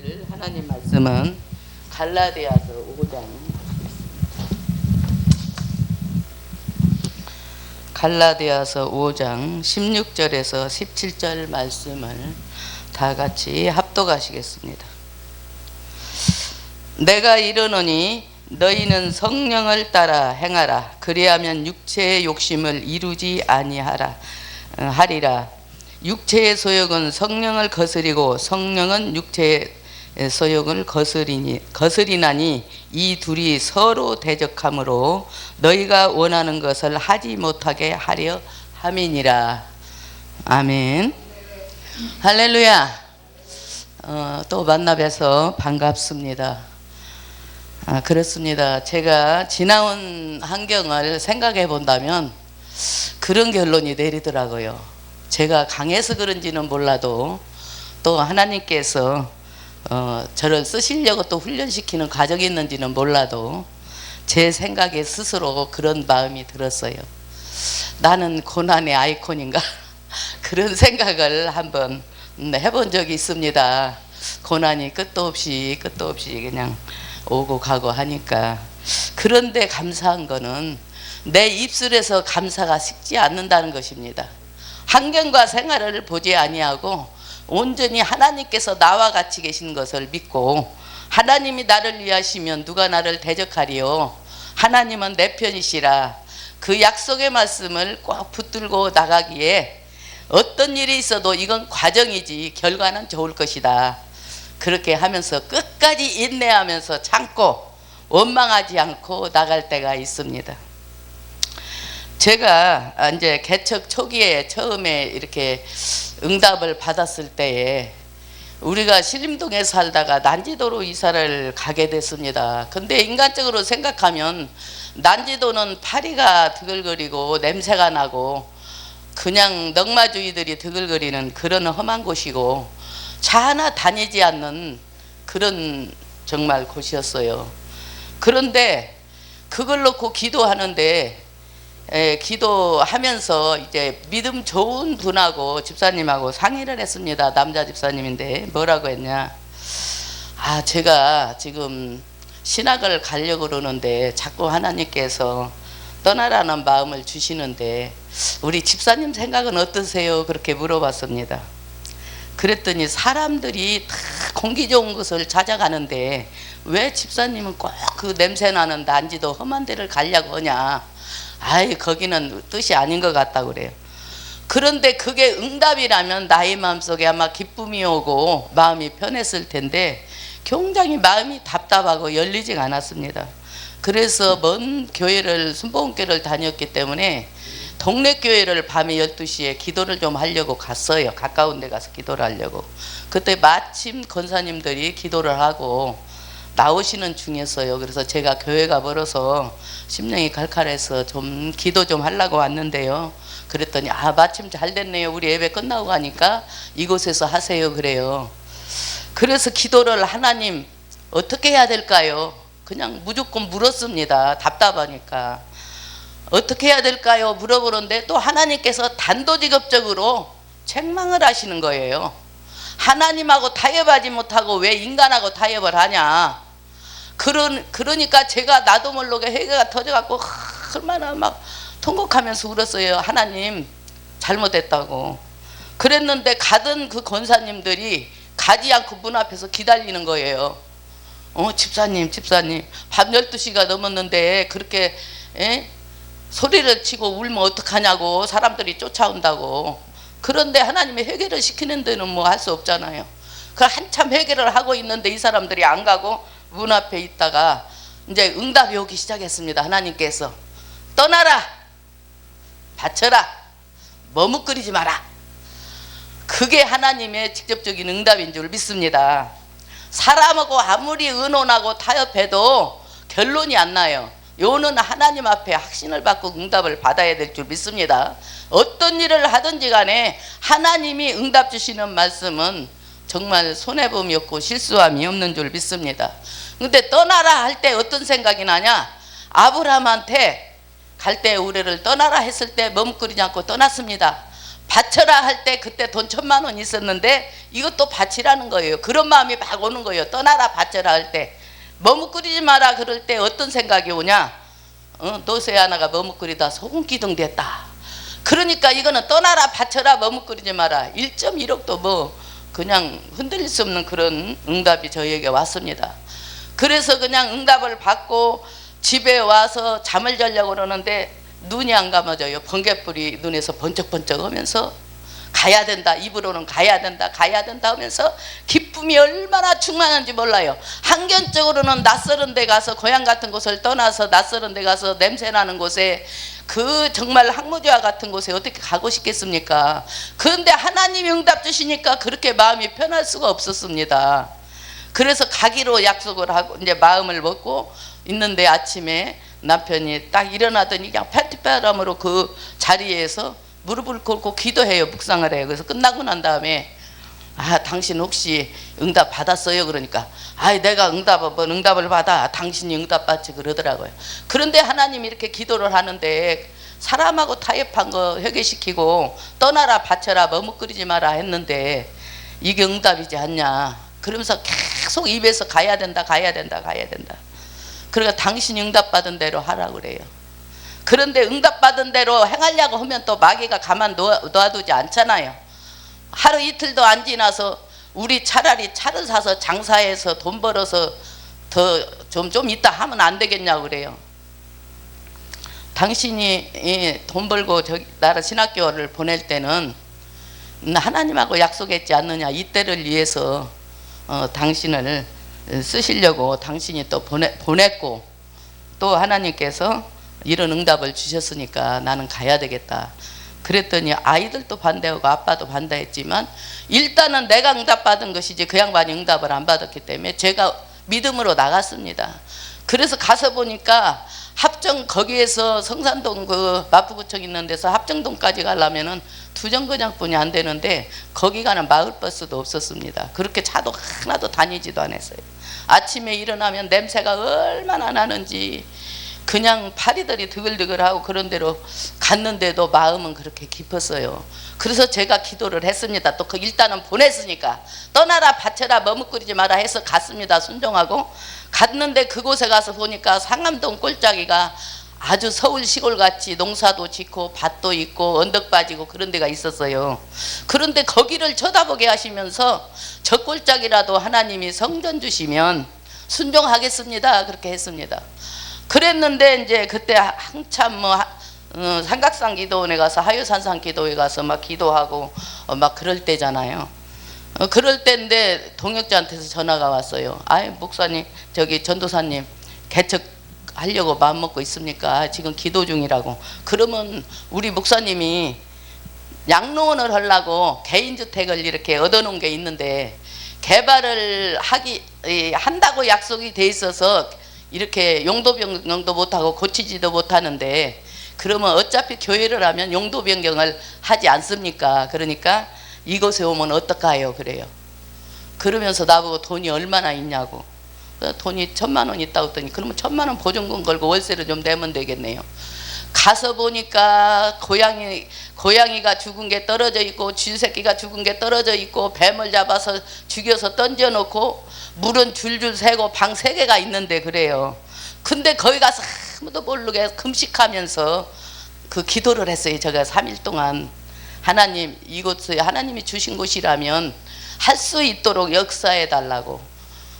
읽을 하나님 말씀은 갈라디아서 5장 갈라디아서 5장 16절에서 17절 말씀을 다 같이 합독하시겠습니다. 내가 이르노니 너희는 성령을 따라 행하라. 그리하면 육체의 욕심을 이루지 아니하리라. 육체의 소욕은 성령을 거스리고 성령은 육체의 소욕을 거스리나니 이 둘이 서로 대적하므로 너희가 원하는 것을 하지 못하게 하려 함이니라. 아멘. 할렐루야. 또 만나 뵈서 반갑습니다. 그렇습니다. 제가 지나온 환경을 생각해 본다면 그런 결론이 내리더라고요. 제가 강해서 그런지는 몰라도 또 하나님께서 저를 쓰시려고 또 훈련시키는 과정이 있는지는 몰라도 제 생각에 스스로 그런 마음이 들었어요. 나는 고난의 아이콘인가? 그런 생각을 한번 해본 적이 있습니다. 고난이 끝도 없이 그냥 오고 가고 하니까. 그런데 감사한 거는 내 입술에서 감사가 식지 않는다는 것입니다. 환경과 생활을 보지 아니하고 온전히 하나님께서 나와 같이 계신 것을 믿고, 하나님이 나를 위하시면 누가 나를 대적하리요, 하나님은 내 편이시라, 그 약속의 말씀을 꼭 붙들고 나가기에 어떤 일이 있어도 이건 과정이지 결과는 좋을 것이다. 그렇게 하면서 끝까지 인내하면서 참고 원망하지 않고 나갈 때가 있습니다. 제가 이제 개척 초기에 처음에 이렇게 응답을 받았을 때에 우리가 신림동에 살다가 난지도로 이사를 가게 됐습니다. 근데 인간적으로 생각하면 난지도는 파리가 드글거리고 냄새가 나고 그냥 넝마주의들이 드글거리는 그런 험한 곳이고 차 하나 다니지 않는 그런 정말 곳이었어요. 그런데 그걸 놓고 기도하는데 기도하면서 이제 믿음 좋은 분하고 집사님하고 상의를 했습니다. 남자 집사님인데 뭐라고 했냐, 제가 지금 신학을 가려고 그러는데 자꾸 하나님께서 떠나라는 마음을 주시는데 우리 집사님 생각은 어떠세요? 그렇게 물어봤습니다. 그랬더니 사람들이 다 공기 좋은 곳을 찾아가는데 왜 집사님은 꼭 그 냄새나는 난지도 험한 데를 가려고 하냐, 거기는 뜻이 아닌 것 같다고 그래요. 그런데 그게 응답이라면 나의 마음속에 아마 기쁨이 오고 마음이 편했을 텐데 굉장히 마음이 답답하고 열리지 않았습니다. 그래서 먼 교회를, 순복음교회를 다녔기 때문에 동네 교회를 밤에 12시에 기도를 좀 하려고 갔어요. 가까운 데 가서 기도를 하려고. 그때 마침 권사님들이 기도를 하고 나오시는 중이었어요. 그래서 제가 교회가 멀어서 심령이 칼칼해서 좀 기도 좀 하려고 왔는데요. 그랬더니 마침 잘 됐네요. 우리 예배 끝나고 가니까 이곳에서 하세요 그래요. 그래서 기도를 하나님 어떻게 해야 될까요? 그냥 무조건 물었습니다. 답답하니까. 어떻게 해야 될까요? 물어보는데 또 하나님께서 단도직입적으로 책망을 하시는 거예요. 하나님하고 타협하지 못하고 왜 인간하고 타협을 하냐. 그러니까 제가 나도 모르게 회개가 터져갖고 얼마나 막 통곡하면서 울었어요. 하나님 잘못했다고. 그랬는데 가던 그 권사님들이 가지 않고 문 앞에서 기다리는 거예요. 집사님 밤 12시가 넘었는데 그렇게 소리를 치고 울면 어떡하냐고, 사람들이 쫓아온다고. 그런데 하나님이 회개를 시키는 데는 뭐 할 수 없잖아요. 그 한참 회개를 하고 있는데 이 사람들이 안 가고 문 앞에 있다가 이제 응답이 오기 시작했습니다. 하나님께서 떠나라, 바쳐라, 머뭇거리지 마라. 그게 하나님의 직접적인 응답인 줄 믿습니다. 사람하고 아무리 의논하고 타협해도 결론이 안 나요. 요는 하나님 앞에 확신을 받고 응답을 받아야 될 줄 믿습니다. 어떤 일을 하든지 간에 하나님이 응답 주시는 말씀은 정말 손해범이 없고 실수함이 없는 줄 믿습니다. 근데 떠나라 할 때 어떤 생각이 나냐, 아브라함한테 갈대 우레를 떠나라 했을 때 머뭇거리지 않고 떠났습니다. 바쳐라 할 때 그때 돈 1,000만 원 있었는데 이것도 바치라는 거예요. 그런 마음이 막 오는 거예요. 떠나라 바쳐라 할 때. 머뭇거리지 마라 그럴 때 어떤 생각이 오냐? 노새 하나가 머뭇거리다 소금기둥 됐다. 그러니까 이거는 떠나라 바쳐라 머뭇거리지 마라. 1.1억도 뭐 그냥 흔들릴 수 없는 그런 응답이 저희에게 왔습니다. 그래서 그냥 응답을 받고 집에 와서 잠을 자려고 그러는데 눈이 안 감아져요. 번개불이 눈에서 번쩍번쩍 하면서 가야 된다. 입으로는 가야 된다. 가야 된다 하면서 기쁨이 얼마나 충만한지 몰라요. 한견적으로는 낯설은 데 가서 고향 같은 곳을 떠나서 낯설은 데 가서 냄새나는 곳에 그 정말 항무지와 같은 곳에 어떻게 가고 싶겠습니까? 그런데 하나님이 응답 주시니까 그렇게 마음이 편할 수가 없었습니다. 그래서 가기로 약속을 하고 이제 마음을 먹고 있는데 아침에 남편이 딱 일어나더니 그냥 패티바람으로 그 자리에서 무릎을 꿇고 기도해요. 묵상을 해요. 그래서 끝나고 난 다음에 당신 혹시 응답 받았어요? 그러니까 내가 응답을 받아. 당신이 응답 받지 그러더라고요. 그런데 하나님이 이렇게 기도를 하는데 사람하고 타협한 거 회개시키고 떠나라 바쳐라 머뭇거리지 마라 했는데 이게 응답이지 않냐. 그러면서 계속 입에서 가야 된다 가야 된다 가야 된다. 그러니까 당신이 응답받은 대로 하라고 그래요. 그런데 응답받은 대로 행하려고 하면 또 마귀가 가만 놔두지 않잖아요. 하루 이틀도 안 지나서 우리 차라리 차를 사서 장사해서 돈 벌어서 더 좀 이따 하면 안 되겠냐고 그래요. 당신이 돈 벌고 나를 신학교를 보낼 때는 하나님하고 약속했지 않느냐. 이때를 위해서 당신을 쓰시려고 당신이 또 보냈고 또 하나님께서 이런 응답을 주셨으니까 나는 가야 되겠다. 그랬더니 아이들도 반대하고 아빠도 반대했지만 일단은 내가 응답받은 것이지 그 양반이 응답을 안 받았기 때문에 제가 믿음으로 나갔습니다. 그래서 가서 보니까 거기에서 성산동 그 마포구청 있는 데서 합정동까지 가려면은 2정거장뿐이 안 되는데 거기 가는 마을버스도 없었습니다. 그렇게 차도 하나도 다니지도 않았어요. 아침에 일어나면 냄새가 얼마나 나는지 그냥 파리들이 드글드글하고 그런 데로 갔는데도 마음은 그렇게 깊었어요. 그래서 제가 기도를 했습니다. 또 일단은 보냈으니까 떠나라 바쳐라 머뭇거리지 마라 해서 갔습니다. 순종하고 갔는데 그곳에 가서 보니까 상암동 꼴짜기가 아주 서울 시골같이 농사도 짓고 밭도 있고 언덕 빠지고 그런 데가 있었어요. 그런데 거기를 쳐다보게 하시면서 저 꼴짝이라도 하나님이 성전 주시면 순종하겠습니다. 그렇게 했습니다. 그랬는데 이제 그때 한참 삼각산 기도원에 가서 하유산상 기도에 가서 막 기도하고 막 그럴 때잖아요. 그럴 때인데 동역자한테서 전화가 왔어요. 목사님 전도사님 개척하려고 마음먹고 있습니까? 지금 기도 중이라고. 그러면 우리 목사님이 양로원을 하려고 개인주택을 이렇게 얻어놓은 게 있는데 개발을 한다고 약속이 돼 있어서 이렇게 용도 변경도 못하고 고치지도 못하는데 그러면 어차피 교회를 하면 용도 변경을 하지 않습니까? 그러니까 이곳에 오면 어떨까요? 그래요. 그러면서 나보고 돈이 얼마나 있냐고. 돈이 1,000만 원 있다고 했더니 그러면 1,000만 원 보증금 걸고 월세를 좀 내면 되겠네요. 가서 보니까 고양이가 죽은 게 떨어져 있고 쥐새끼가 죽은 게 떨어져 있고 뱀을 잡아서 죽여서 던져놓고 물은 줄줄 새고 방 3개가 있는데 그래요. 근데 거기 가서 아무도 모르게 금식하면서 그 기도를 했어요. 제가 3일 동안 하나님 이곳에 하나님이 주신 곳이라면 할 수 있도록 역사해 달라고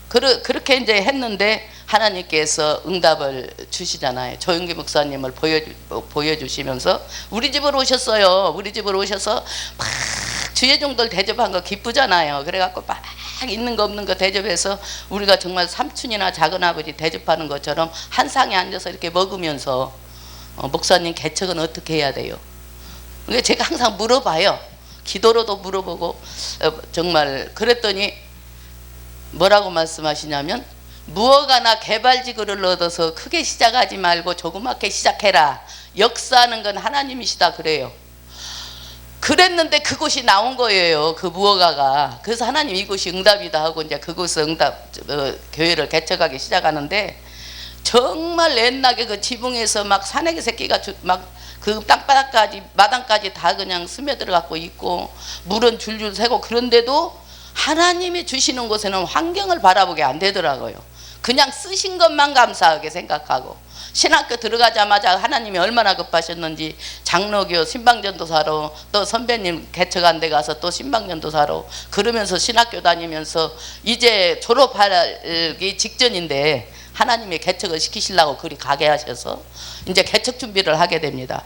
그렇게 이제 했는데 하나님께서 응답을 주시잖아요. 조영기 목사님을 보여주시면서 우리 집으로 오셨어요. 우리 집으로 오셔서 막 주의 종들 대접한 거 기쁘잖아요. 그래갖고 막 있는 거 없는 거 대접해서 우리가 정말 삼촌이나 작은아버지 대접하는 것처럼 한 상에 앉아서 이렇게 먹으면서 목사님 개척은 어떻게 해야 돼요? 그러니까 제가 항상 물어봐요. 기도로도 물어보고 정말 그랬더니 뭐라고 말씀하시냐면 무허가나 개발지구를 얻어서 크게 시작하지 말고 조그맣게 시작해라. 역사하는 건 하나님이시다 그래요. 그랬는데 그곳이 나온 거예요. 그 무허가가. 그래서 하나님 이곳이 응답이다 하고 이제 그곳에 교회를 개척하기 시작하는데 정말 옛날에 그 지붕에서 막 사내기 새끼가 막 그 땅바닥까지 마당까지 다 그냥 스며들어 갖고 있고 물은 줄줄 새고 그런데도 하나님이 주시는 곳에는 환경을 바라보게 안 되더라고요. 그냥 쓰신 것만 감사하게 생각하고 신학교 들어가자마자 하나님이 얼마나 급하셨는지 장로교 신방전도사로 또 선배님 개척한 데 가서 또 신방전도사로 그러면서 신학교 다니면서 이제 졸업하기 직전인데 하나님이 개척을 시키시려고 그리 가게 하셔서 이제 개척 준비를 하게 됩니다.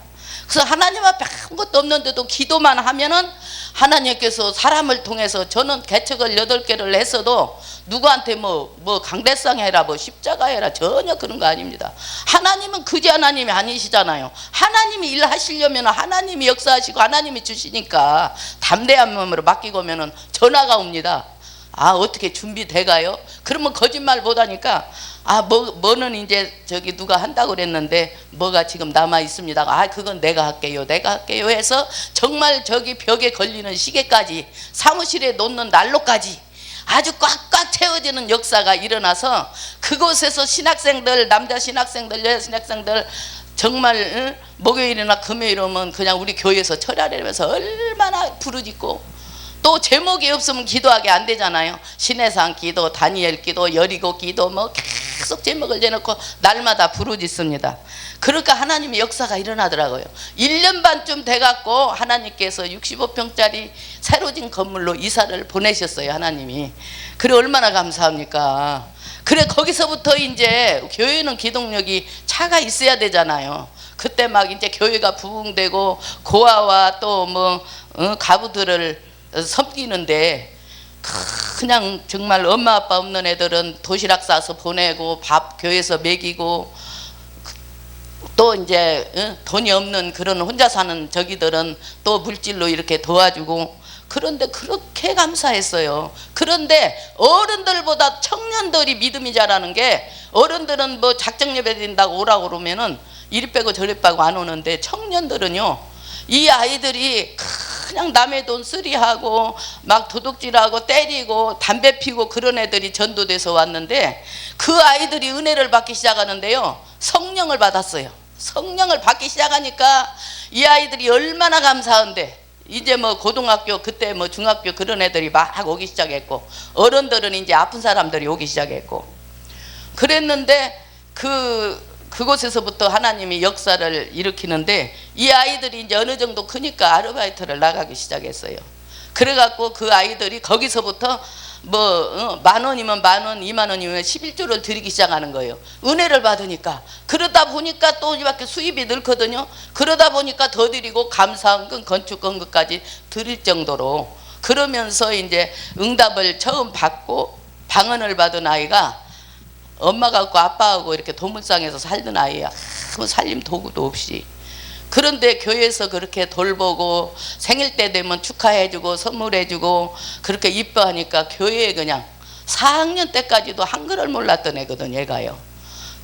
그래서 하나님 앞에 아무것도 없는데도 기도만 하면은 하나님께서 사람을 통해서 저는 개척을 8개를 했어도 누구한테 뭐 강대상 해라 뭐 십자가 해라 전혀 그런 거 아닙니다. 하나님은 그지 하나님이 아니시잖아요. 하나님이 일하시려면 하나님이 역사하시고 하나님이 주시니까 담대한 마음으로 맡기고 오면은 전화가 옵니다. 아 어떻게 준비돼가요? 그러면 거짓말 못하니까 뭐는 이제 저기 누가 한다고 그랬는데 뭐가 지금 남아 있습니다. 그건 내가 할게요 해서 정말 저기 벽에 걸리는 시계까지 사무실에 놓는 난로까지 아주 꽉꽉 채워지는 역사가 일어나서 그곳에서 신학생들 남자 신학생들 여자 신학생들 정말 목요일이나 금요일 오면 그냥 우리 교회에서 철야례면서 얼마나 부르짖고 또 제목이 없으면 기도하게 안 되잖아요. 신해상 기도, 다니엘 기도, 여리고 기도 뭐 계속 제목을 내놓고 날마다 부르짖습니다. 그러니까 하나님의 역사가 일어나더라고요. 1년 반쯤 돼갖고 하나님께서 65평짜리 새로 진 건물로 이사를 보내셨어요. 하나님이. 그래 얼마나 감사합니까. 그래 거기서부터 이제 교회는 기동력이 차가 있어야 되잖아요. 그때 막 이제 교회가 부흥되고 고아와 또 가부들을 섬기는데 그냥 정말 엄마 아빠 없는 애들은 도시락 싸서 보내고 밥 교회에서 먹이고 또 이제 돈이 없는 그런 혼자 사는 저기들은 또 물질로 이렇게 도와주고 그런데 그렇게 감사했어요. 그런데 어른들보다 청년들이 믿음이 자라는 게 어른들은 뭐 작정 예배 드린다고 오라고 그러면은 이리 빼고 저리 빼고 안 오는데 청년들은요 이 아이들이 그냥 남의 돈 쓰리하고 막 도둑질하고 때리고 담배 피고 그런 애들이 전도돼서 왔는데 그 아이들이 은혜를 받기 시작하는데요 성령을 받았어요. 성령을 받기 시작하니까 이 아이들이 얼마나 감사한데 이제 뭐 고등학교 그때 뭐 중학교 그런 애들이 막 오기 시작했고 어른들은 이제 아픈 사람들이 오기 시작했고 그랬는데 그곳에서부터 하나님이 역사를 일으키는데 이 아이들이 이제 어느 정도 크니까 아르바이트를 나가기 시작했어요. 그래갖고 그 아이들이 거기서부터 뭐 10,000원이면 10,000원, 20,000원이면 11조를 드리기 시작하는 거예요. 은혜를 받으니까. 그러다 보니까 또 이밖에 수입이 늘거든요. 그러다 보니까 더 드리고 감사헌금, 건축헌금까지 드릴 정도로 그러면서 이제 응답을 처음 받고 방언을 받은 아이가 엄마가 없고 아빠하고 이렇게 도물상에서 살던 아이야. 아무 살림 도구도 없이. 그런데 교회에서 그렇게 돌보고 생일 때 되면 축하해주고 선물해주고 그렇게 이뻐하니까 교회에 그냥 4학년 때까지도 한글을 몰랐던 애거든 얘가요.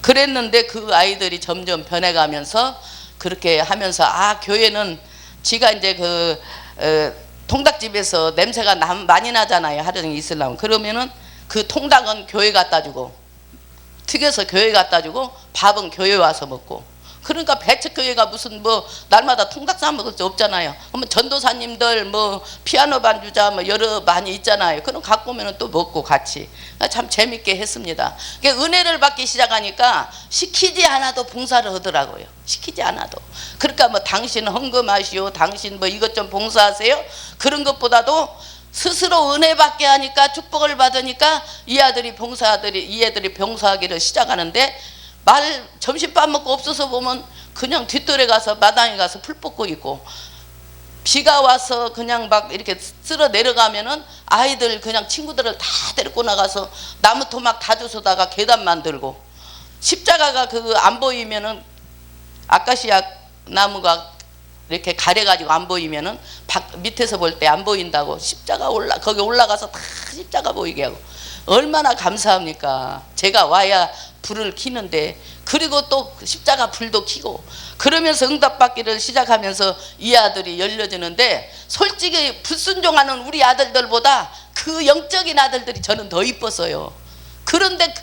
그랬는데 그 아이들이 점점 변해가면서 그렇게 하면서 교회는 지가 이제 통닭집에서 냄새가 많이 나잖아요. 하루 종일 있으려면. 그러면은 그 통닭은 교회 갖다 주고 튀겨서 교회 갖다 주고 밥은 교회 와서 먹고 그러니까 배척교회가 무슨 날마다 통닭 사 먹을 수 없잖아요. 그러면 전도사님들 피아노 반주자 여러 많이 있잖아요. 그럼 갖고 오면 또 먹고 같이 참 재밌게 했습니다. 그러니까 은혜를 받기 시작하니까 시키지 않아도 봉사를 하더라고요. 시키지 않아도. 그러니까 당신 헌금하시오, 당신 이것 좀 봉사하세요. 그런 것보다도 스스로 은혜 받게 하니까 축복을 받으니까 이 애들이 봉사하기를 시작하는데 점심밥 먹고 없어서 보면 그냥 뒷뜰에 가서 마당에 가서 풀 뽑고 있고 비가 와서 그냥 막 이렇게 쓸어 내려가면은 아이들 그냥 친구들을 다 데리고 나가서 나무 토막 다 주워다가 계단 만들고 십자가가 안 보이면은 아카시아 나무가 이렇게 가려가지고 안 보이면은 밑에서 볼 때 안 보인다고 십자가 거기 올라가서 다 십자가 보이게 하고 얼마나 감사합니까. 제가 와야 불을 켜는데 그리고 또 십자가 불도 켜고 그러면서 응답받기를 시작하면서 이 아들이 열려지는데 솔직히 불순종하는 우리 아들들보다 그 영적인 아들들이 저는 더 이뻤어요. 그런데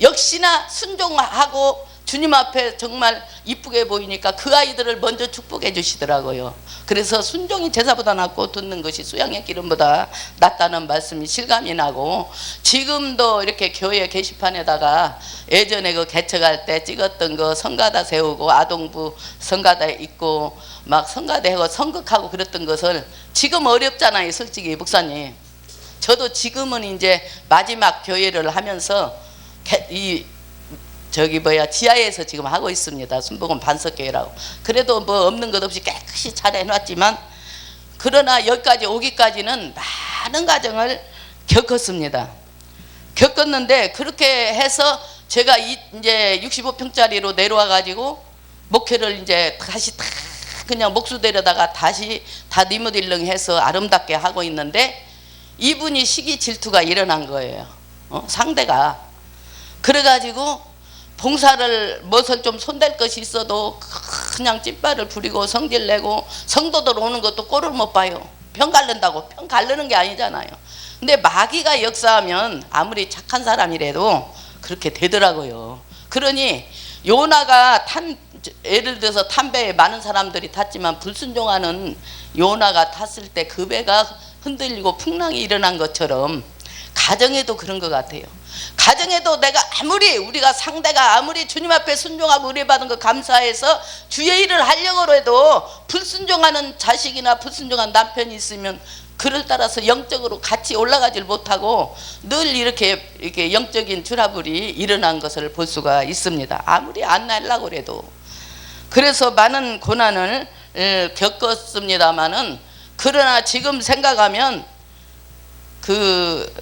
역시나 순종하고 주님 앞에 정말 이쁘게 보이니까 그 아이들을 먼저 축복해 주시더라고요. 그래서 순종이 제사보다 낫고 듣는 것이 수양의 기름보다 낫다는 말씀이 실감이 나고, 지금도 이렇게 교회 게시판에다가 예전에 그 개척할 때 찍었던 거 성가다 세우고 아동부 성가다 있고 막 성가대하고 성극하고 그랬던 것을, 지금 어렵잖아요 솔직히 목사님. 저도 지금은 이제 마지막 교회를 하면서 지하에서 지금 하고 있습니다. 순복음 반석교회라고. 그래도 뭐 없는 것 없이 깨끗이 잘 해놨지만, 그러나 여기까지 오기까지는 많은 과정을 겪었습니다. 겪었는데, 그렇게 해서 제가 이제 65평짜리로 내려와 가지고 목회를 이제 다시 다 그냥 목수대려다가 다시 다 리모델링 해서 아름답게 하고 있는데, 이분이 시기 질투가 일어난 거예요. 상대가. 그래가지고 봉사를 무엇을 좀 손댈 것이 있어도 그냥 찐발을 부리고 성질 내고, 성도들 오는 것도 꼴을 못 봐요. 편 가른다고. 편 가르는 게 아니잖아요. 근데 마귀가 역사하면 아무리 착한 사람이라도 그렇게 되더라고요. 그러니 요나가 예를 들어서 탄배에 많은 사람들이 탔지만 불순종하는 요나가 탔을 때 그 배가 흔들리고 풍랑이 일어난 것처럼 가정에도 그런 것 같아요. 가정에도 우리가 상대가 아무리 주님 앞에 순종하고 의뢰받은 거 감사해서 주의 일을 하려고 해도 불순종하는 자식이나 불순종한 남편이 있으면 그를 따라서 영적으로 같이 올라가질 못하고 늘 이렇게 영적인 트러블이 일어난 것을 볼 수가 있습니다. 아무리 안 날라고 해도. 그래서 많은 고난을 겪었습니다마는, 그러나 지금 생각하면 그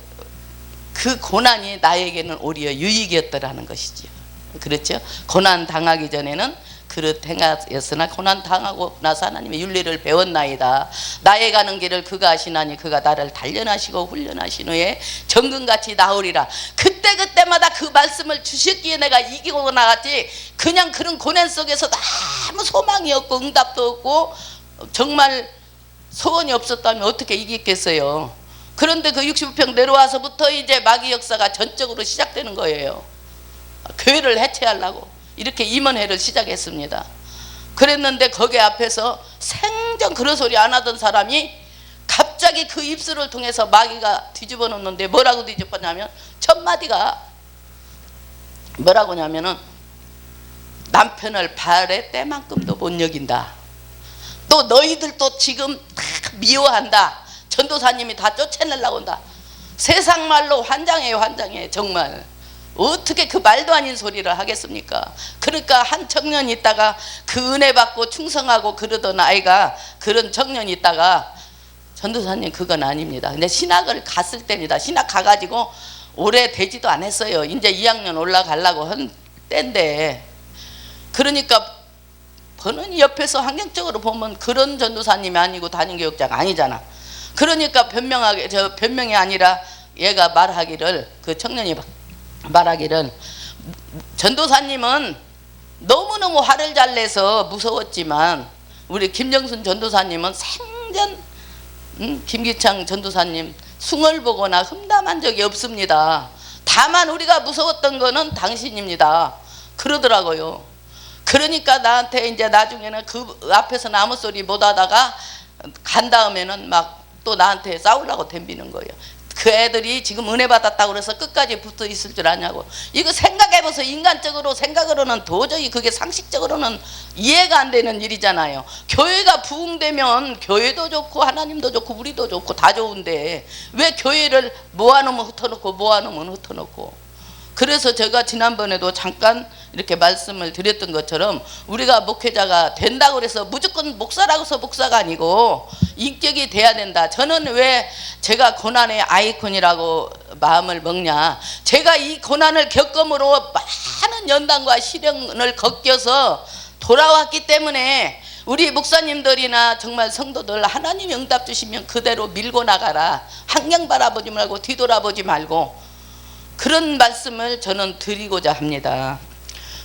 고난이 나에게는 오히려 유익이었더라는 것이죠. 그렇죠? 고난 당하기 전에는 그릇 행하였으나 고난 당하고 나서 하나님의 윤리를 배웠나이다. 나의 가는 길을 그가 아시나니 그가 나를 단련하시고 훈련하신 후에 정금같이 나오리라. 그때마다 그 말씀을 주셨기에 내가 이기고 나갔지, 그냥 그런 고난 속에서 아무 소망이 없고 응답도 없고 정말 소원이 없었다면 어떻게 이기겠어요. 그런데 그 65평 내려와서부터 이제 마귀 역사가 전적으로 시작되는 거예요. 교회를 해체하려고 이렇게 임원회를 시작했습니다. 그랬는데 거기 앞에서 생전 그런 소리 안 하던 사람이 갑자기 그 입술을 통해서 마귀가 뒤집어 놓는데, 뭐라고 뒤집었냐면 첫 마디가 뭐라고 하냐면은 남편을 발의 때만큼도 못 여긴다. 또 너희들도 지금 다 미워한다. 전도사님이 다 쫓아내려고 한다. 세상 말로 환장해요, 환장해. 정말 어떻게 그 말도 아닌 소리를 하겠습니까? 그러니까 한 청년이 있다가 그 은혜 받고 충성하고 그러던 아이가, 그런 청년이 있다가 전도사님 그건 아닙니다. 근데 신학을 갔을 때입니다. 신학 가가지고 오래 되지도 않았어요. 이제 2학년 올라가려고 한 때인데, 그러니까 본인이 옆에서 환경적으로 보면 그런 전도사님이 아니고 담임교육자가 아니잖아. 그러니까 변명이 아니라 얘가 말하기를, 그 청년이 말하기를, 전도사님은 너무너무 화를 잘 내서 무서웠지만 우리 김정순 전도사님은 생전 김기창 전도사님 숭을 보거나 흠담한 적이 없습니다. 다만 우리가 무서웠던 거는 당신입니다. 그러더라고요. 그러니까 나한테 이제 나중에는 그 앞에서 아무 소리 못 하다가 간 다음에는 막 또 나한테 싸우려고 덤비는 거예요. 그 애들이 지금 은혜 받았다고 그래서 끝까지 붙어 있을 줄 아냐고. 이거 생각해보세요. 인간적으로 생각으로는 도저히 그게 상식적으로는 이해가 안 되는 일이잖아요. 교회가 부흥되면 교회도 좋고 하나님도 좋고 우리도 좋고 다 좋은데 왜 교회를 모아놓으면 흩어놓고 모아놓으면 흩어놓고. 그래서 제가 지난번에도 잠깐 이렇게 말씀을 드렸던 것처럼 우리가 목회자가 된다고 해서 무조건 목사라고 해서 목사가 아니고 인격이 돼야 된다. 저는 왜 제가 고난의 아이콘이라고 마음을 먹냐. 제가 이 고난을 겪음으로 많은 연단과 시련을 겪어서 돌아왔기 때문에 우리 목사님들이나 정말 성도들 하나님이 응답 주시면 그대로 밀고 나가라. 환경 바라보지 말고 뒤돌아보지 말고, 그런 말씀을 저는 드리고자 합니다.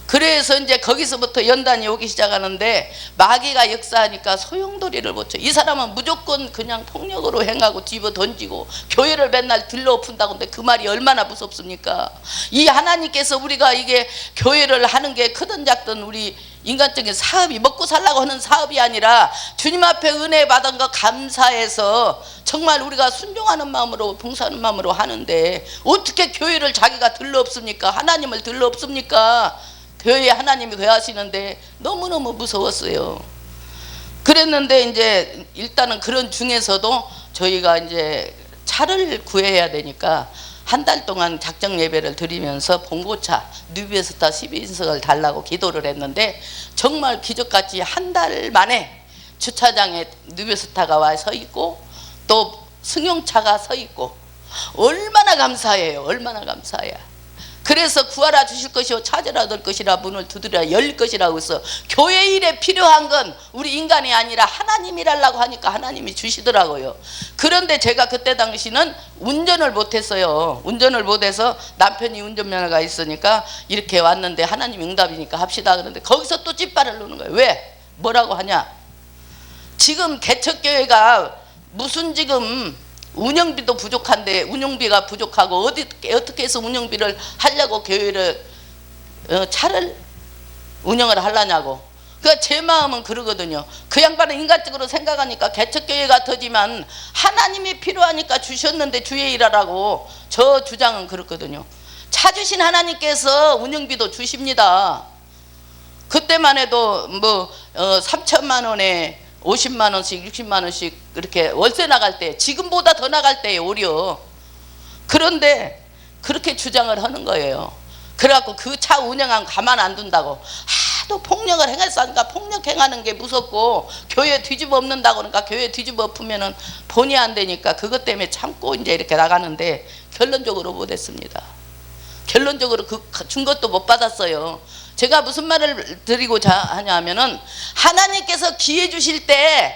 그래서 이제 거기서부터 연단이 오기 시작하는데 마귀가 역사하니까 소용돌이를 못 쳐. 이 사람은 무조건 그냥 폭력으로 행하고 집어 던지고 교회를 맨날 들러엎은다고 하는데 그 말이 얼마나 무섭습니까? 이 하나님께서 우리가 이게 교회를 하는 게 크든 작든 우리 인간적인 사업이 먹고 살라고 하는 사업이 아니라 주님 앞에 은혜 받은 거 감사해서 정말 우리가 순종하는 마음으로 봉사하는 마음으로 하는데 어떻게 교회를 자기가 들러엎습니까? 하나님을 들러엎습니까? 교회에 하나님이 거하시는데 너무너무 무서웠어요. 그랬는데 이제 일단은 그런 중에서도 저희가 이제 차를 구해야 되니까 한 달 동안 작정 예배를 드리면서 봉고차 뉴비에스타 12인석을 달라고 기도를 했는데 정말 기적같이 한 달 만에 주차장에 뉴비에스타가 와 서 있고 또 승용차가 서 있고 얼마나 감사해요. 얼마나 감사해요. 그래서 구하라 주실 것이요 찾으라 얻을 것이라 문을 두드리라 열 것이라고 해서 교회 일에 필요한 건 우리 인간이 아니라 하나님이라고 하니까 하나님이 주시더라고요. 그런데 제가 그때 당시는 운전을 못했어요. 운전을 못해서 남편이 운전면허가 있으니까 이렇게 왔는데 하나님 응답이니까 합시다 그런데 거기서 또 찌빠를 놓는 거예요. 왜? 뭐라고 하냐? 지금 개척교회가 무슨 지금 운영비도 부족한데 운영비가 부족하고 어떻게 해서 운영비를 하려고 교회를 차를 운영을 하려냐고. 그러니까 제 마음은 그러거든요. 그 양반은 인간적으로 생각하니까 개척교회 같으지만 하나님이 필요하니까 주셨는데 주의 일하라고 저 주장은 그렇거든요. 찾으신 하나님께서 운영비도 주십니다. 그때만 해도 뭐 3천만 원에 50만 원씩 60만 원씩 이렇게 월세 나갈 때 지금보다 더 나갈 때에 오히려 그런데 그렇게 주장을 하는 거예요. 그래갖고 그 차 운영한 가만 안 둔다고 하도 폭력을 행했으니까 폭력 행하는 게 무섭고 교회 뒤집어 엎는다고 그러니까 교회 뒤집어 엎으면은 본의 안 되니까 그것 때문에 참고 이제 이렇게 나가는데 결론적으로 못했습니다. 결론적으로 준 것도 못 받았어요. 제가 무슨 말을 드리고자 하냐면은 하나님께서 기회 주실 때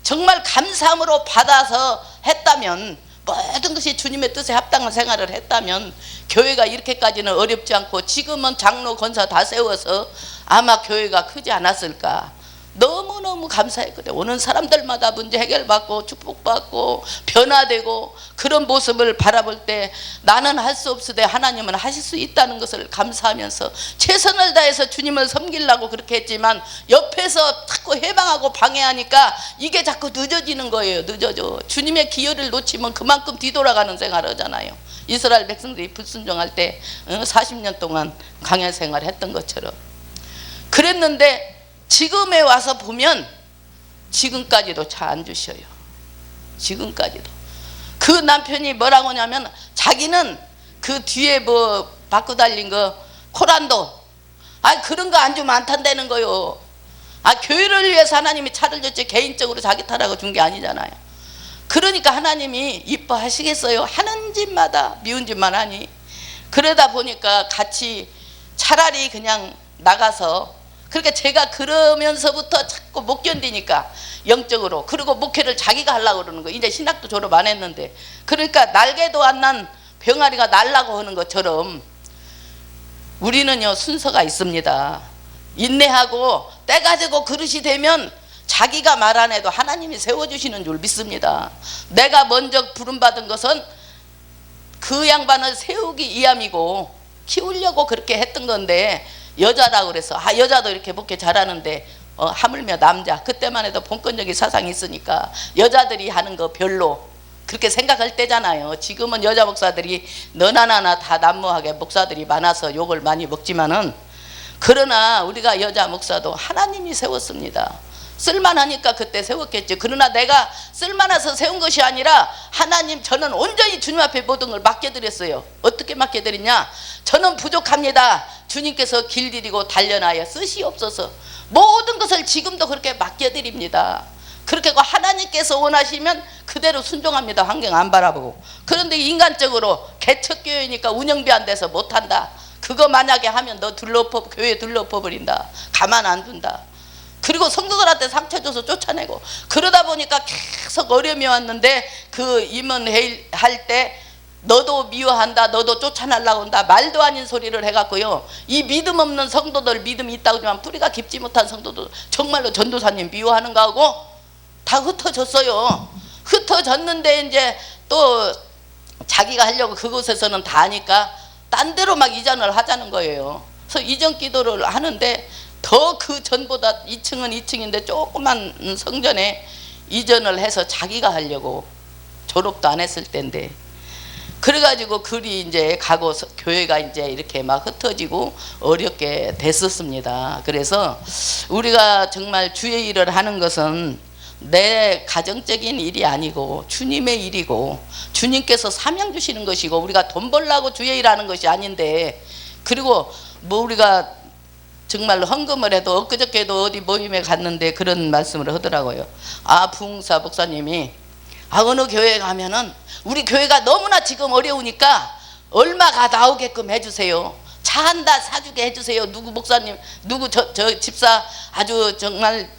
정말 감사함으로 받아서 했다면 모든 것이 주님의 뜻에 합당한 생활을 했다면 교회가 이렇게까지는 어렵지 않고 지금은 장로 권사 다 세워서 아마 교회가 크지 않았을까. 너무너무 감사했거든요. 오는 사람들마다 문제 해결받고 축복받고 변화되고 그런 모습을 바라볼 때 나는 할 수 없으되 하나님은 하실 수 있다는 것을 감사하면서 최선을 다해서 주님을 섬기려고 그렇게 했지만 옆에서 자꾸 해방하고 방해하니까 이게 자꾸 늦어지는 거예요. 늦어져. 주님의 기회를 놓치면 그만큼 뒤돌아가는 생활을 하잖아요. 이스라엘 백성들이 불순종할 때 40년 동안 광야 생활했던 것처럼 그랬는데 지금에 와서 보면 지금까지도 차 안 주셔요. 지금까지도. 그 남편이 뭐라고 하냐면 자기는 그 뒤에 뭐 바꿔 달린 거 코란도 그런 거 안 주면 안 탄다는 거요. 교회를 위해서 하나님이 차를 줬지 개인적으로 자기 타라고 준 게 아니잖아요. 그러니까 하나님이 이뻐하시겠어요. 하는 집마다 미운 집만 하니. 그러다 보니까 같이 차라리 그냥 나가서 그러니까 제가 그러면서부터 자꾸 못 견디니까 영적으로 그리고 목회를 자기가 하려고 그러는 거. 이제 신학도 졸업 안 했는데 그러니까 날개도 안 난 병아리가 날라고 하는 것처럼 우리는요 순서가 있습니다. 인내하고 때가 되고 그릇이 되면 자기가 말 안 해도 하나님이 세워주시는 줄 믿습니다. 내가 먼저 부름받은 것은 그 양반을 세우기 이함이고 키우려고 그렇게 했던 건데 여자라고 그래서 여자도 이렇게 목회 잘하는데 하물며 남자 그때만 해도 본권적인 사상이 있으니까 여자들이 하는 거 별로 그렇게 생각할 때잖아요. 지금은 여자 목사들이 너나 나나 다 난무하게 목사들이 많아서 욕을 많이 먹지만은 그러나 우리가 여자 목사도 하나님이 세웠습니다. 쓸만하니까 그때 세웠겠죠. 그러나 내가 쓸만해서 세운 것이 아니라 하나님 저는 온전히 주님 앞에 모든 걸 맡겨드렸어요. 어떻게 맡겨드리냐? 저는 부족합니다. 주님께서 길들이고 단련하여 쓰시옵소서. 모든 것을 지금도 그렇게 맡겨드립니다. 그렇게 하나님께서 원하시면 그대로 순종합니다. 환경 안 바라보고. 그런데 인간적으로 개척교회니까 운영비 안 돼서 못한다. 그거 만약에 하면 너 교회 둘러엎어버린다. 가만 안 둔다. 그리고 성도들한테 상처 줘서 쫓아내고 그러다 보니까 계속 어려움이 왔는데 그 임원회의 할 때 너도 미워한다, 너도 쫓아내려고 한다, 말도 아닌 소리를 해갖고요, 이 믿음 없는 성도들, 믿음이 있다고 하지만 뿌리가 깊지 못한 성도들 정말로 전도사님 미워하는 거하고 다 흩어졌어요. 흩어졌는데 이제 또 자기가 하려고 그곳에서는 다 하니까 딴 데로 막 이전을 하자는 거예요. 그래서 이전 기도를 하는데 더 그 전보다 2층은 2층인데 조그만 성전에 이전을 해서 자기가 하려고, 졸업도 안 했을 때인데, 그래가지고 그리 이제 가고 교회가 이제 이렇게 막 흩어지고 어렵게 됐었습니다. 그래서 우리가 정말 주의 일을 하는 것은 내 가정적인 일이 아니고 주님의 일이고, 주님께서 사명 주시는 것이고, 우리가 돈 벌려고 주의 일하는 것이 아닌데, 그리고 뭐 우리가 정말로 헌금을 해도, 엊그저께도 어디 모임에 갔는데 그런 말씀을 하더라고요. 부흥사 목사님이 어느 교회에 가면은 우리 교회가 너무나 지금 어려우니까 얼마가 나오게끔 해주세요. 차 한 대 사주게 해주세요. 누구 목사님, 누구 저 집사 아주 정말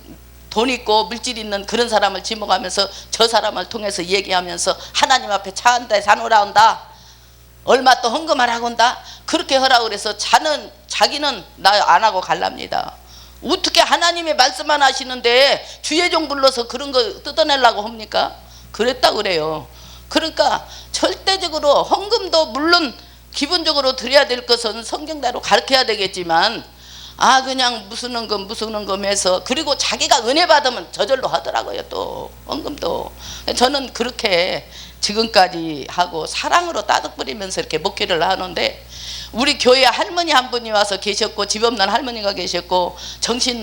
돈 있고 물질 있는 그런 사람을 지목하면서 저 사람을 통해서 얘기하면서 하나님 앞에 차 한 대 사놓으라 한다. 얼마 또 헌금하라고 한다. 그렇게 하라고 그래서 자기는 나 안 하고 갈랍니다. 어떻게 하나님의 말씀만 하시는데 주의종 불러서 그런 거 뜯어내려고 합니까? 그랬다 그래요. 그러니까 절대적으로 헌금도 물론 기본적으로 드려야 될 것은 성경대로 가르쳐야 되겠지만, 그냥 무슨 헌금 해서, 그리고 자기가 은혜 받으면 저절로 하더라고요. 또 헌금도. 저는 그렇게 지금까지 하고 사랑으로 따뜻 뿌리면서 이렇게 목회를 하는데, 우리 교회 할머니 한 분이 와서 계셨고, 집 없는 할머니가 계셨고,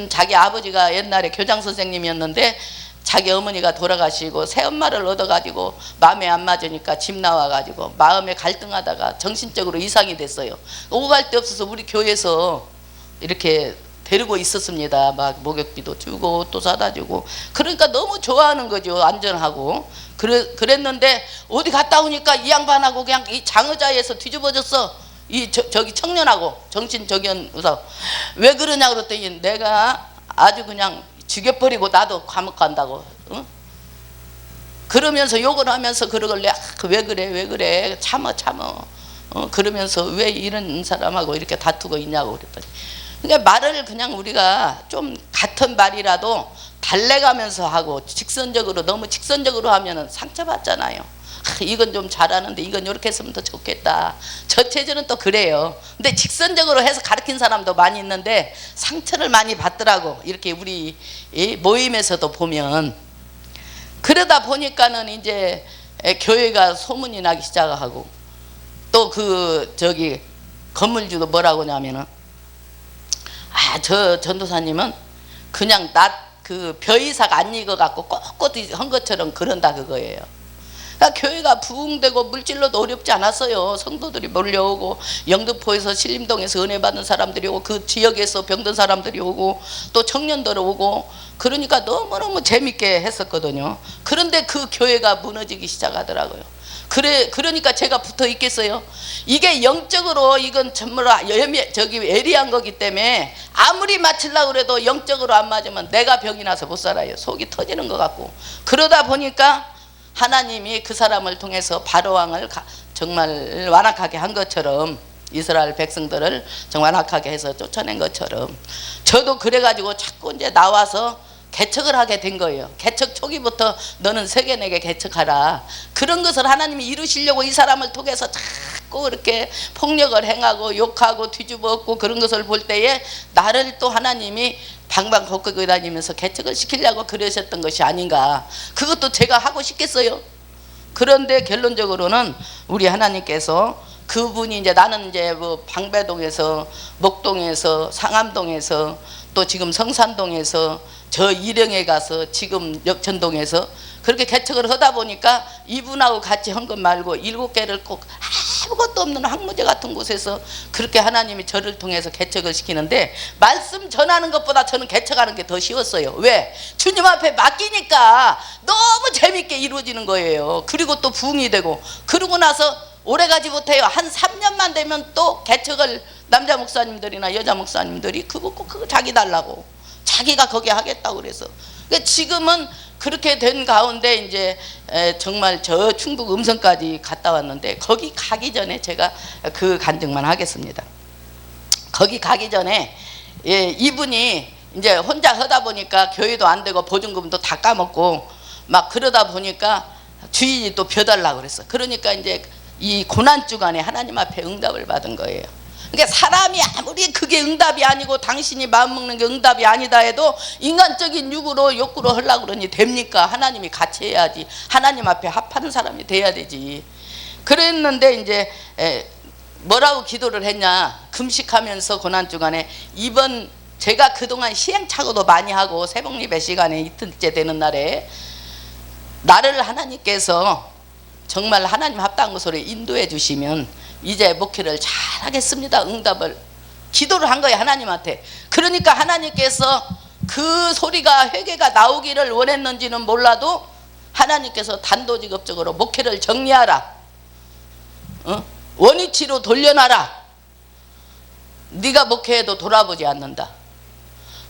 자기 아버지가 옛날에 교장 선생님이었는데 자기 어머니가 돌아가시고 새엄마를 얻어가지고 마음에 안 맞으니까 집 나와가지고 마음에 갈등하다가 정신적으로 이상이 됐어요. 오고 갈 데 없어서 우리 교회에서 이렇게 데리고 있었습니다. 막 목욕비도 주고 또 사다 주고. 그러니까 너무 좋아하는 거죠. 안전하고. 그랬는데 어디 갔다 오니까 이 양반하고 그냥 이 장의자에서 뒤집어졌어. 저기 청년하고 정신적인 의사. 왜 그러냐 그랬더니 내가 아주 그냥 죽여버리고 나도 감옥 간다고. 응? 그러면서 욕을 하면서 그러길래 왜 그래 참어. 그러면서 왜 이런 사람하고 이렇게 다투고 있냐고 그랬더니, 그러니까 말을 그냥 우리가 좀 같은 말이라도 달래가면서 하고, 너무 직선적으로 하면은 상처받잖아요. 이건 좀 잘하는데 이건 이렇게 했으면 더 좋겠다. 저 체제는 또 그래요. 근데 직선적으로 해서 가르친 사람도 많이 있는데 상처를 많이 받더라고. 이렇게 우리 모임에서도 보면. 그러다 보니까는 이제 교회가 소문이 나기 시작하고, 또 건물주도 뭐라고 하냐면은, 저 전도사님은 그냥 벼이삭 안 익어갖고 꼿꼿이 한 것처럼 그런다 그거예요. 그러니까 교회가 부흥되고 물질로도 어렵지 않았어요. 성도들이 몰려오고, 영등포에서 신림동에서 은혜 받는 사람들이 오고, 그 지역에서 병든 사람들이 오고, 또 청년들 오고, 그러니까 너무너무 재밌게 했었거든요. 그런데 그 교회가 무너지기 시작하더라고요. 그러니까 제가 붙어 있겠어요. 이게 영적으로 이건 전부 예리한 거기 때문에 아무리 맞추려고 그래도 영적으로 안 맞으면 내가 병이 나서 못 살아요. 속이 터지는 것 같고. 그러다 보니까 하나님이 그 사람을 통해서 바로왕을 정말 완악하게 한 것처럼, 이스라엘 백성들을 정말 완악하게 해서 쫓아낸 것처럼, 저도 그래가지고 자꾸 이제 나와서 개척을 하게 된 거예요. 개척 초기부터 너는 세계내게 개척하라. 그런 것을 하나님이 이루시려고 이 사람을 통해서 자꾸 이렇게 폭력을 행하고 욕하고 뒤집어엎고 그런 것을 볼 때에 나를 또 하나님이 방방 걷고 다니면서 개척을 시키려고 그러셨던 것이 아닌가. 그것도 제가 하고 싶겠어요. 그런데 결론적으로는 우리 하나님께서 그분이 이제, 나는 이제 뭐 방배동에서, 목동에서, 상암동에서, 또 지금 성산동에서, 저 일영에 가서, 지금 역천동에서 그렇게 개척을 하다 보니까 이분하고 같이 한 것 말고 7개를 꼭 아무것도 없는 황무지 같은 곳에서 그렇게 하나님이 저를 통해서 개척을 시키는데, 말씀 전하는 것보다 저는 개척하는 게 더 쉬웠어요. 왜? 주님 앞에 맡기니까 너무 재밌게 이루어지는 거예요. 그리고 또 부흥이 되고. 그러고 나서 오래가지 못해요. 한 3년만 되면 또 개척을 남자 목사님들이나 여자 목사님들이 그거 자기 달라고 자기가 거기 하겠다고 그래서. 그러니까 지금은 그렇게 된 가운데 이제 정말 저 충북 음성까지 갔다 왔는데, 거기 가기 전에 제가 그 간증만 하겠습니다. 거기 가기 전에 이분이 이제 혼자 하다 보니까 교회도 안 되고 보증금도 다 까먹고 막 그러다 보니까 주인이 또 벼달라고 그랬어. 그러니까 이제 이 고난 주간에 하나님 앞에 응답을 받은 거예요. 그러니까 사람이 아무리 그게 응답이 아니고 당신이 마음먹는 게 응답이 아니다 해도 인간적인 욕구로 하려고 그러니 됩니까? 하나님이 같이 해야지. 하나님 앞에 합하는 사람이 돼야 되지. 그랬는데 이제 뭐라고 기도를 했냐, 금식하면서 고난주간에, 이번 제가 그동안 시행착오도 많이 하고 새벽 예배 시간에 이틀째 되는 날에 나를 하나님께서 정말 하나님 합당한 곳으로 인도해 주시면 이제 목회를 잘 하겠습니다. 응답을 기도를 한 거예요, 하나님한테. 그러니까 하나님께서 그 소리가, 회개가 나오기를 원했는지는 몰라도 하나님께서 단도직입적으로 목회를 정리하라, 원위치로 돌려놔라, 네가 목회해도 돌아보지 않는다.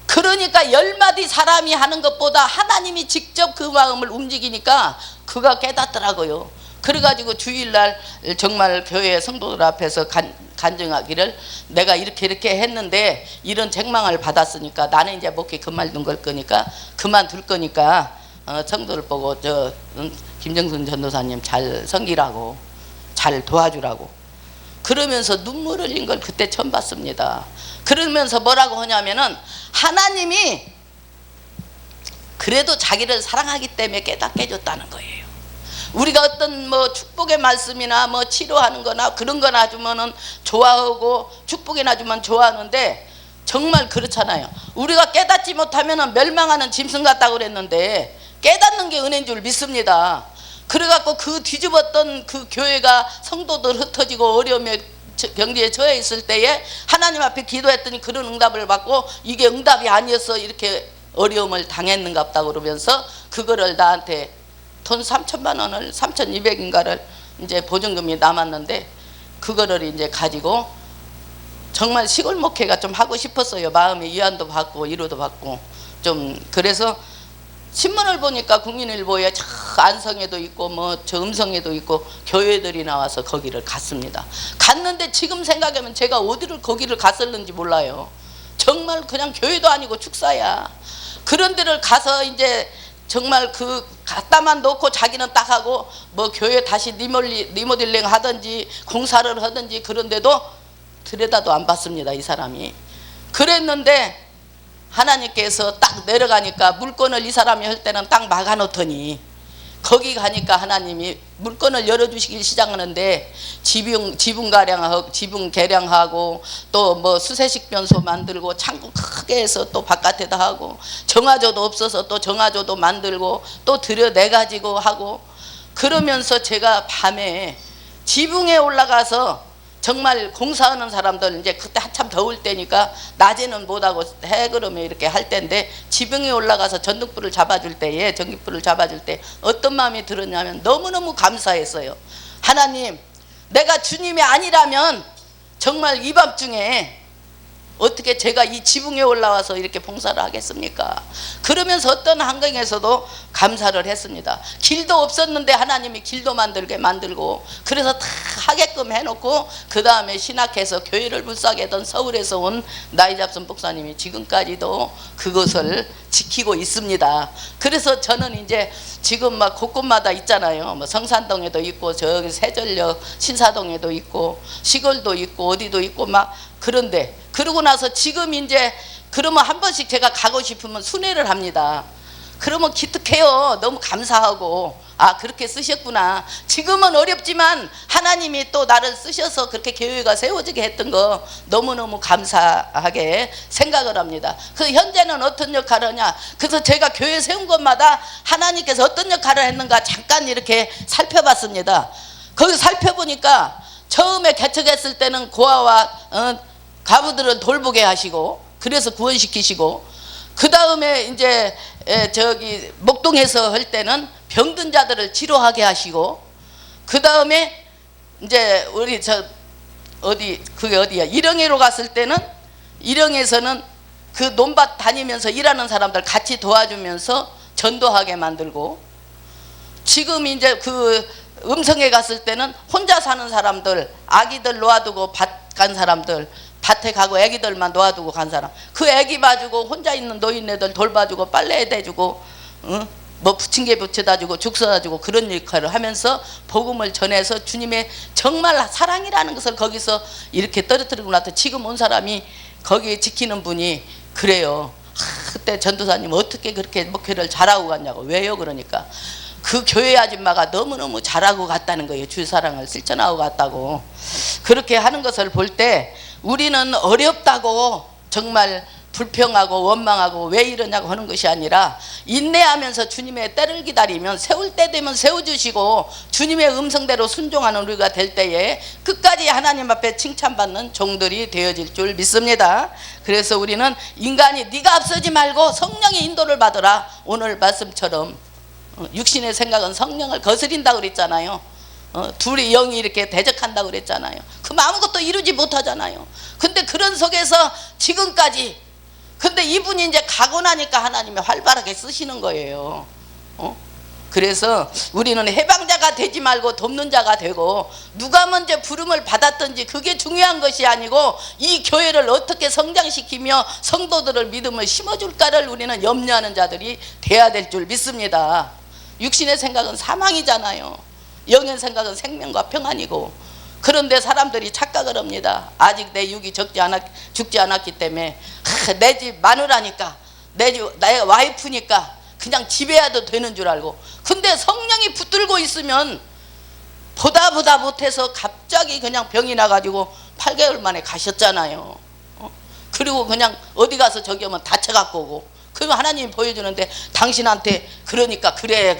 그러니까 10마디 사람이 하는 것보다 하나님이 직접 그 마음을 움직이니까 그가 깨닫더라고요. 그래가지고 주일날 정말 교회 성도들 앞에서 간증하기를, 내가 이렇게 했는데 이런 책망을 받았으니까 나는 이제 목회 그만둔 걸 거니까, 그만둘 거니까 성도를 보고 김정순 전도사님 잘 섬기라고, 잘 도와주라고 그러면서 눈물 흘린 걸 그때 처음 봤습니다. 그러면서 뭐라고 하냐면은, 하나님이 그래도 자기를 사랑하기 때문에 깨닫게 해줬다는 거예요. 우리가 어떤 뭐 축복의 말씀이나 뭐 치료하는 거나 그런 거나 주면은 좋아하고 축복이나 주면 좋아하는데, 정말 그렇잖아요. 우리가 깨닫지 못하면은 멸망하는 짐승 같다고 그랬는데 깨닫는 게 은혜인 줄 믿습니다. 그래갖고 그 뒤집었던 그 교회가 성도들 흩어지고 어려움에 경지에 처해 있을 때에 하나님 앞에 기도했더니 그런 응답을 받고, 이게 응답이 아니어서 이렇게 어려움을 당했는갑다 그러면서 그거를 나한테 돈 3천만 원을 3,200인가를 이제 보증금이 남았는데 그거를 이제 가지고 정말 시골 목회가 좀 하고 싶었어요. 마음의 위안도 받고 위로도 받고 좀. 그래서 신문을 보니까 국민일보에 저 안성에도 있고 뭐 저 음성에도 있고 교회들이 나와서 거기를 갔습니다. 갔는데 지금 생각하면 제가 어디를 거기를 갔었는지 몰라요. 정말 그냥 교회도 아니고 축사야. 그런 데를 가서 이제 정말 그 갖다만 놓고 자기는 딱 하고 뭐 교회 다시 리모델링 하든지 공사를 하든지 그런데도 들여다도 안 봤습니다, 이 사람이. 그랬는데 하나님께서 딱 내려가니까 물건을 이 사람이 할 때는 딱 막아놓더니 거기 가니까 하나님이 물건을 열어주시기 시작하는데 지붕 개량하고 또 뭐 수세식 변소 만들고 창고 크게 해서 또 바깥에다 하고 정화조도 없어서 또 정화조도 만들고 또 들여내가지고 하고, 그러면서 제가 밤에 지붕에 올라가서 정말 공사하는 사람들, 이제 그때 한참 더울 때니까 낮에는 못하고 해그름에 이렇게 할 때인데 지붕에 올라가서 전등불을 잡아줄 때에 전기불을 잡아줄 때 어떤 마음이 들었냐면 너무너무 감사했어요. 하나님, 내가 주님이 아니라면 정말 이 밤중에 어떻게 제가 이 지붕에 올라와서 이렇게 봉사를 하겠습니까? 그러면서 어떤 환경에서도 감사를 했습니다. 길도 없었는데 하나님이 길도 만들고 그래서 다 하게끔 해놓고 그 다음에 신학해서 교회를 불사게 했던 서울에서 온 나이잡순 목사님이 지금까지도 그것을 지키고 있습니다. 그래서 저는 이제 지금 막 곳곳마다 있잖아요. 뭐 성산동에도 있고 저기 세전역 신사동에도 있고 시골도 있고 어디도 있고 막 그런데, 그러고 나서 지금 이제 그러면 한 번씩 제가 가고 싶으면 순회를 합니다. 그러면 기특해요. 너무 감사하고, 아 그렇게 쓰셨구나. 지금은 어렵지만 하나님이 또 나를 쓰셔서 그렇게 교회가 세워지게 했던 거 너무너무 감사하게 생각을 합니다. 그 현재는 어떤 역할을 하냐, 그래서 제가 교회 세운 것마다 하나님께서 어떤 역할을 했는가 잠깐 이렇게 살펴봤습니다. 거기 살펴보니까 처음에 개척했을 때는 고아와 가부들을 돌보게 하시고 그래서 구원시키시고, 그 다음에 이제 저기 목동에서 할 때는 병든 자들을 치료하게 하시고, 그 다음에 이제 우리 저 어디 그게 어디야 일영회로 갔을 때는 일영에서는 그 논밭 다니면서 일하는 사람들 같이 도와주면서 전도하게 만들고, 지금 이제 그 음성에 갔을 때는 혼자 사는 사람들, 아기들 놓아두고 밭 간 사람들, 밭에 가고 애기들만 놓아두고 간 사람, 그 애기 봐주고 혼자 있는 노인네들 돌봐주고 빨래 대주고, 뭐 부침개 부쳐다 주고 죽 써다 주고 그런 역할을 하면서 복음을 전해서 주님의 정말 사랑이라는 것을 거기서 이렇게 떨어뜨리고 나서 지금 온 사람이 거기에 지키는 분이 그래요. 그때 전도사님 어떻게 그렇게 목회를 잘하고 갔냐고. 왜요? 그러니까 그 교회 아줌마가 너무너무 잘하고 갔다는 거예요. 주 사랑을 실천하고 갔다고. 그렇게 하는 것을 볼 때 우리는 어렵다고 정말 불평하고 원망하고 왜 이러냐고 하는 것이 아니라, 인내하면서 주님의 때를 기다리면 세울 때 되면 세워주시고 주님의 음성대로 순종하는 우리가 될 때에 끝까지 하나님 앞에 칭찬받는 종들이 되어질 줄 믿습니다. 그래서 우리는 인간이 네가 앞서지 말고 성령의 인도를 받으라. 오늘 말씀처럼 육신의 생각은 성령을 거스린다고 그랬잖아요. 둘이 영이 이렇게 대적한다고 그랬잖아요. 그럼 아무것도 이루지 못하잖아요. 근데 그런 속에서 지금까지, 근데 이분이 이제 가고 나니까 하나님이 활발하게 쓰시는 거예요. 그래서 우리는 해방자가 되지 말고 돕는 자가 되고, 누가 먼저 부름을 받았든지 그게 중요한 것이 아니고 이 교회를 어떻게 성장시키며 성도들을 믿음을 심어줄까를 우리는 염려하는 자들이 돼야 될 줄 믿습니다. 육신의 생각은 사망이잖아요. 영의 생각은 생명과 평안이고, 그런데 사람들이 착각을 합니다. 아직 내 육이 죽지 않았기 때문에 내 집 마누라니까, 내 와이프니까 그냥 지배해도 되는 줄 알고, 근데 성령이 붙들고 있으면 보다 못해서 갑자기 그냥 병이 나가지고 8개월 만에 가셨잖아요. 그리고 그냥 어디 가서 저기 하면 다쳐갖고 오고, 그러면 하나님이 보여주는데 당신한테 그러니까 그래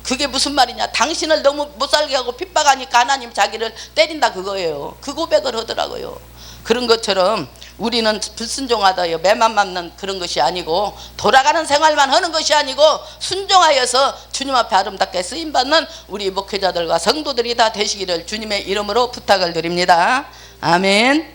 그게 무슨 말이냐, 당신을 너무 못살게 하고 핍박하니까 하나님 자기를 때린다 그거예요. 그 고백을 하더라고요. 그런 것처럼 우리는 불순종하다요 매만 맞는 그런 것이 아니고, 돌아가는 생활만 하는 것이 아니고 순종하여서 주님 앞에 아름답게 쓰임받는 우리 목회자들과 성도들이 다 되시기를 주님의 이름으로 부탁을 드립니다. 아멘.